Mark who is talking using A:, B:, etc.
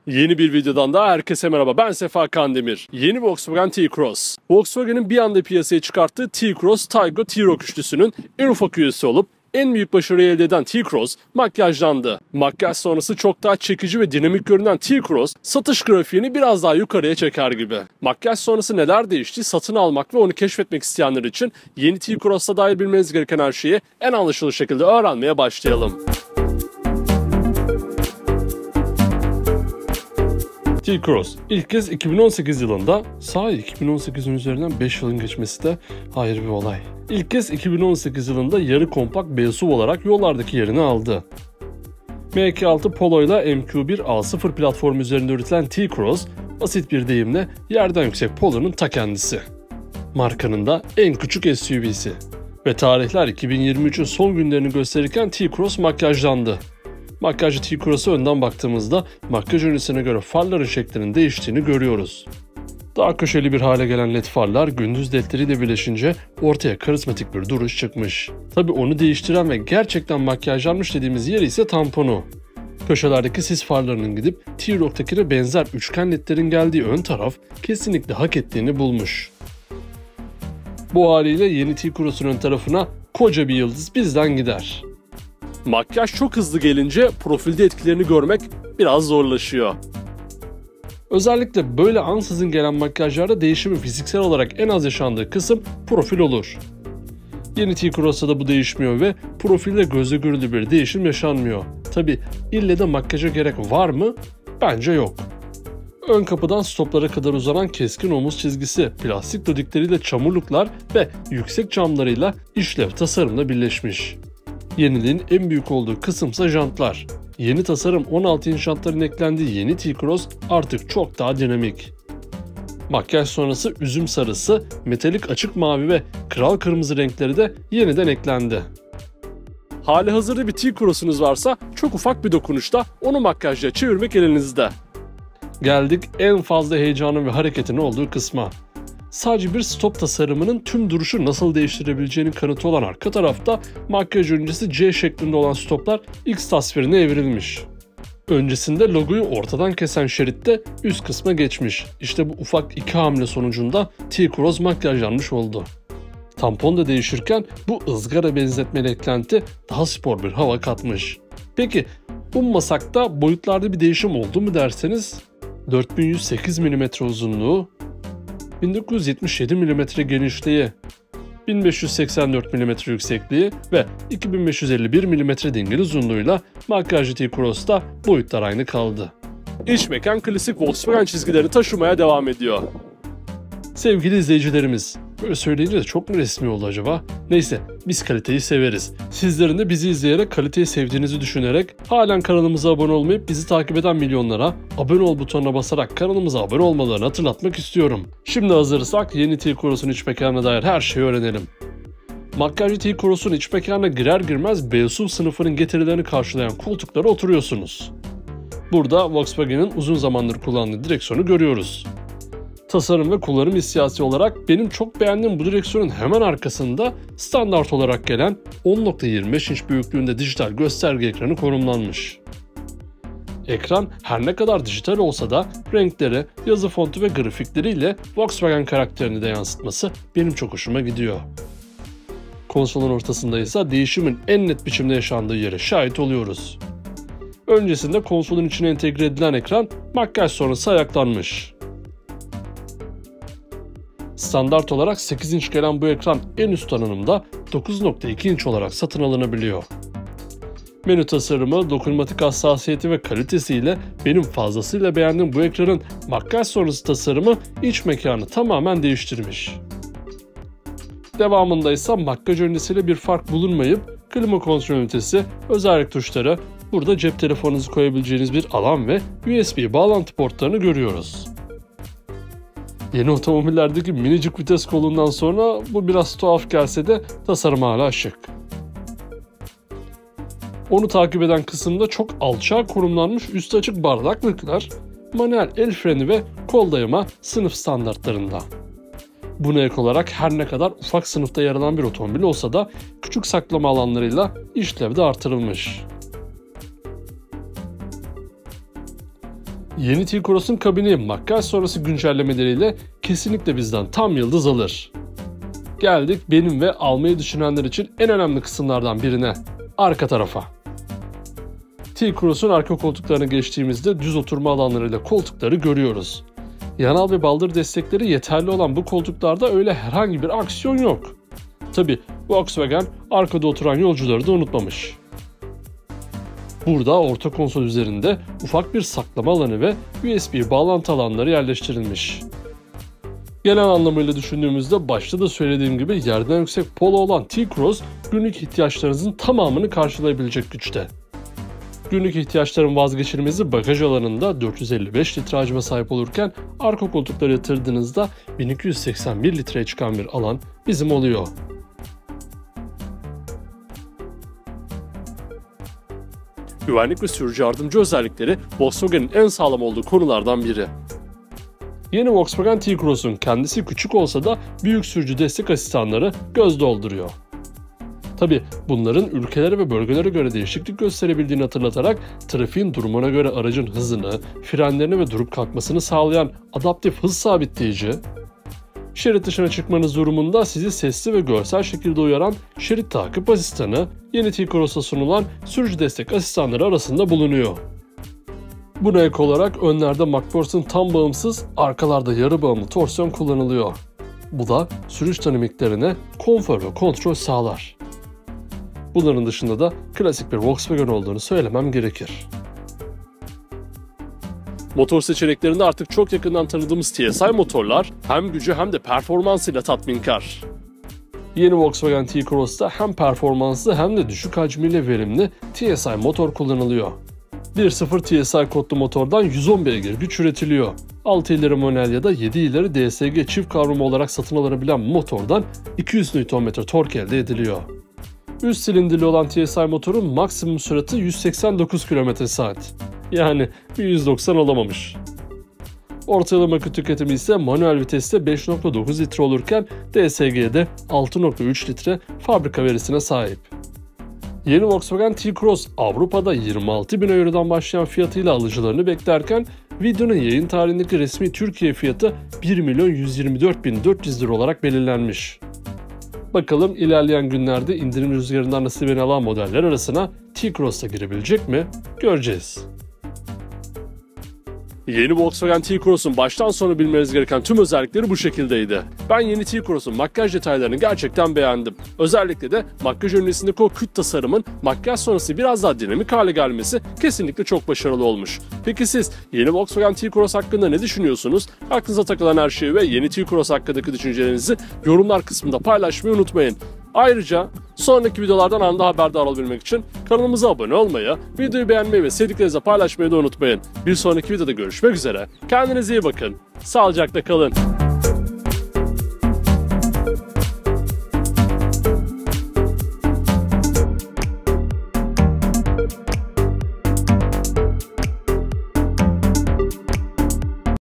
A: Yeni bir videodan daha herkese merhaba. Ben Sefa Kandemir. Yeni Volkswagen T-Cross. Volkswagen'in bir anda piyasaya çıkarttığı T-Cross, Taygo, T-Roc üçlüsünün en ufak üyesi olup en büyük başarıyı elde eden T-Cross makyajlandı. Makyaj sonrası çok daha çekici ve dinamik görünen T-Cross satış grafiğini biraz daha yukarıya çeker gibi. Makyaj sonrası neler değişti? Satın almak ve onu keşfetmek isteyenler için yeni T-Cross'ta dair bilmeniz gereken her şeyi en anlaşılır şekilde öğrenmeye başlayalım. T-Cross ilk kez 2018 yılında, sahi 2018'in üzerinden 5 yılın geçmesi de ayrı bir olay. İlk kez 2018 yılında yarı kompakt BSUV olarak yollardaki yerini aldı. MK6 Polo ile MQ-1 A0 platformu üzerinde üretilen T-Cross, basit bir deyimle yerden yüksek Polo'nun ta kendisi. Markanın da en küçük SUV'si. Ve tarihler 2023'ün son günlerini gösterirken T-Cross makyajlandı. Makyajlı T-Cross'a önden baktığımızda makyaj öncesine göre farların şeklinin değiştiğini görüyoruz. Daha köşeli bir hale gelen led farlar gündüz ledleriyle birleşince ortaya karizmatik bir duruş çıkmış. Tabi onu değiştiren ve gerçekten makyajlanmış dediğimiz yer ise tamponu. Köşelerdeki sis farlarının gidip T-Roc'takine benzer üçgen ledlerin geldiği ön taraf kesinlikle hak ettiğini bulmuş. Bu haliyle yeni T-Cross'un ön tarafına koca bir yıldız bizden gider. Makyaj çok hızlı gelince profilde etkilerini görmek biraz zorlaşıyor. Özellikle böyle ansızın gelen makyajlarda değişimin fiziksel olarak en az yaşandığı kısım profil olur. Yeni T-Cross'ta da bu değişmiyor ve profilde gözle görülür bir değişim yaşanmıyor. Tabi ille de makyaja gerek var mı? Bence yok. Ön kapıdan stoplara kadar uzanan keskin omuz çizgisi, plastik dodikleriyle çamurluklar ve yüksek camlarıyla işlev tasarımla birleşmiş. Yeniliğin en büyük olduğu kısımsa jantlar. Yeni tasarım 16 inç jantların eklendiği yeni T-Cross artık çok daha dinamik. Makyaj sonrası üzüm sarısı, metalik açık mavi ve kral kırmızı renkleri de yeniden eklendi. Hali hazırda bir T-Cross'unuz varsa çok ufak bir dokunuşta onu makyajla çevirmek elinizde. Geldik en fazla heyecanın ve hareketin olduğu kısma. Sadece bir stop tasarımının tüm duruşu nasıl değiştirebileceğinin kanıtı olan arka tarafta makyaj öncesi C şeklinde olan stoplar X tasvirine evrilmiş. Öncesinde logoyu ortadan kesen şeritte üst kısma geçmiş. İşte bu ufak iki hamle sonucunda T-Cross makyajlanmış oldu. Tampon da değişirken bu ızgara benzetmeli eklenti daha spor bir hava katmış. Peki ummasak da boyutlarda bir değişim oldu mu derseniz 4108 mm uzunluğu, 1977 mm genişliği, 1584 mm yüksekliği ve 2551 mm dingil uzunluğuyla makyajlı T-Cross'ta boyutlar aynı kaldı. İç mekan klasik Volkswagen çizgileri taşımaya devam ediyor. Sevgili izleyicilerimiz, böyle söyleyince de çok mu resmi oldu acaba? Neyse, biz kaliteyi severiz. Sizlerin de bizi izleyerek kaliteyi sevdiğinizi düşünerek halen kanalımıza abone olmayıp bizi takip eden milyonlara abone ol butonuna basarak kanalımıza abone olmalarını hatırlatmak istiyorum. Şimdi hazırsak yeni T-Cross'un iç mekanına dair her şeyi öğrenelim. Makyajlı T-Cross'un iç mekanına girer girmez BSUV sınıfının getirilerini karşılayan koltuklara oturuyorsunuz. Burada Volkswagen'in uzun zamandır kullandığı direksiyonu görüyoruz. Tasarım ve kullanım hissiyatı olarak benim çok beğendiğim bu direksiyonun hemen arkasında standart olarak gelen 10.25 inç büyüklüğünde dijital gösterge ekranı konumlanmış. Ekran her ne kadar dijital olsa da renkleri, yazı fontu ve grafikleriyle Volkswagen karakterini de yansıtması benim çok hoşuma gidiyor. Konsolun ortasında ise değişimin en net biçimde yaşandığı yere şahit oluyoruz. Öncesinde konsolun içine entegre edilen ekran makyaj sonrası ayaklanmış. Standart olarak 8 inç gelen bu ekran en üst donanımda 9.2 inç olarak satın alınabiliyor. Menü tasarımı, dokunmatik hassasiyeti ve kalitesiyle benim fazlasıyla beğendiğim bu ekranın makyaj sonrası tasarımı iç mekanı tamamen değiştirmiş. Devamında ise makyaj öncesiyle bir fark bulunmayıp klima kontrol ünitesi, özellik tuşları, burada cep telefonunuzu koyabileceğiniz bir alan ve USB bağlantı portlarını görüyoruz. Yeni otomobillerdeki minicik vites kolundan sonra bu biraz tuhaf gelse de tasarım hala şık. Onu takip eden kısımda çok alçağa konumlanmış üstü açık bardaklıklar, manuel el freni ve kol dayama sınıf standartlarında. Buna ek olarak her ne kadar ufak sınıfta yer alan bir otomobil olsa da küçük saklama alanlarıyla işlev de artırılmış. Yeni T-Cross'un kabini makyaj sonrası güncellemeleriyle kesinlikle bizden tam yıldız alır. Geldik benim ve almayı düşünenler için en önemli kısımlardan birine, arka tarafa. T-Cross'un arka koltuklarına geçtiğimizde düz oturma alanlarıyla koltukları görüyoruz. Yanal ve baldır destekleri yeterli olan bu koltuklarda öyle herhangi bir aksiyon yok. Tabi Volkswagen arkada oturan yolcuları da unutmamış. Burada orta konsol üzerinde ufak bir saklama alanı ve USB bağlantı alanları yerleştirilmiş. Genel anlamıyla düşündüğümüzde başta da söylediğim gibi yerden yüksek polo olan T-Cross günlük ihtiyaçlarınızın tamamını karşılayabilecek güçte. Günlük ihtiyaçların vazgeçilmezi bagaj alanında 455 litre hacme sahip olurken arka koltuklara yatırdığınızda 1281 litreye çıkan bir alan bizim oluyor. Güvenlik ve sürücü yardımcı özellikleri Volkswagen'in en sağlam olduğu konulardan biri. Yeni Volkswagen T-Cross'un kendisi küçük olsa da büyük sürücü destek asistanları göz dolduruyor. Tabi bunların ülkelere ve bölgelere göre değişiklik gösterebildiğini hatırlatarak trafiğin durumuna göre aracın hızını, frenlerini ve durup kalkmasını sağlayan adaptif hız sabitleyici, şerit dışına çıkmanız durumunda sizi sesli ve görsel şekilde uyaran şerit takip asistanı, yeni T-Cross'a sunulan sürücü destek asistanları arasında bulunuyor. Buna ek olarak önlerde McPherson tam bağımsız, arkalarda yarı bağımlı torsiyon kullanılıyor. Bu da sürüş dinamiklerine konfor ve kontrol sağlar. Bunların dışında da klasik bir Volkswagen olduğunu söylemem gerekir. Motor seçeneklerinde artık çok yakından tanıdığımız TSI motorlar hem gücü hem de performansıyla tatminkar. Yeni Volkswagen T-Cross'ta hem performanslı hem de düşük hacmiyle verimli TSI motor kullanılıyor. 1.0 TSI kodlu motordan 110 beygir güç üretiliyor. 6 ileri manuel ya da 7 ileri DSG çift kavrama olarak satın alınabilen motordan 200 Nm tork elde ediliyor. Üst silindirli olan TSI motorun maksimum sürati 189 km/s. Yani bir 190 olamamış. Ortalama yakıt tüketimi ise manuel viteste 5.9 litre olurken DSG'de 6.3 litre fabrika verisine sahip. Yeni Volkswagen T-Cross Avrupa'da 26.000 Euro'dan başlayan fiyatıyla alıcılarını beklerken videonun yayın tarihindeki resmi Türkiye fiyatı 1.124.400 lira olarak belirlenmiş. Bakalım ilerleyen günlerde indirim rüzgarından nasibini alan modeller arasına T-Cross da girebilecek mi? Göreceğiz. Yeni Volkswagen T-Cross'un baştan sona bilmeniz gereken tüm özellikleri bu şekildeydi. Ben yeni T-Cross'un makyaj detaylarını gerçekten beğendim. Özellikle de makyaj öncesindeki o küt tasarımın makyaj sonrası biraz daha dinamik hale gelmesi kesinlikle çok başarılı olmuş. Peki siz yeni Volkswagen T-Cross hakkında ne düşünüyorsunuz? Aklınıza takılan her şeyi ve yeni T-Cross hakkındaki düşüncelerinizi yorumlar kısmında paylaşmayı unutmayın. Ayrıca sonraki videolardan anında haberdar olabilmek için kanalımıza abone olmayı, videoyu beğenmeyi ve sevdiklerinizle paylaşmayı da unutmayın. Bir sonraki videoda görüşmek üzere. Kendinize iyi bakın. Sağlıcakla kalın.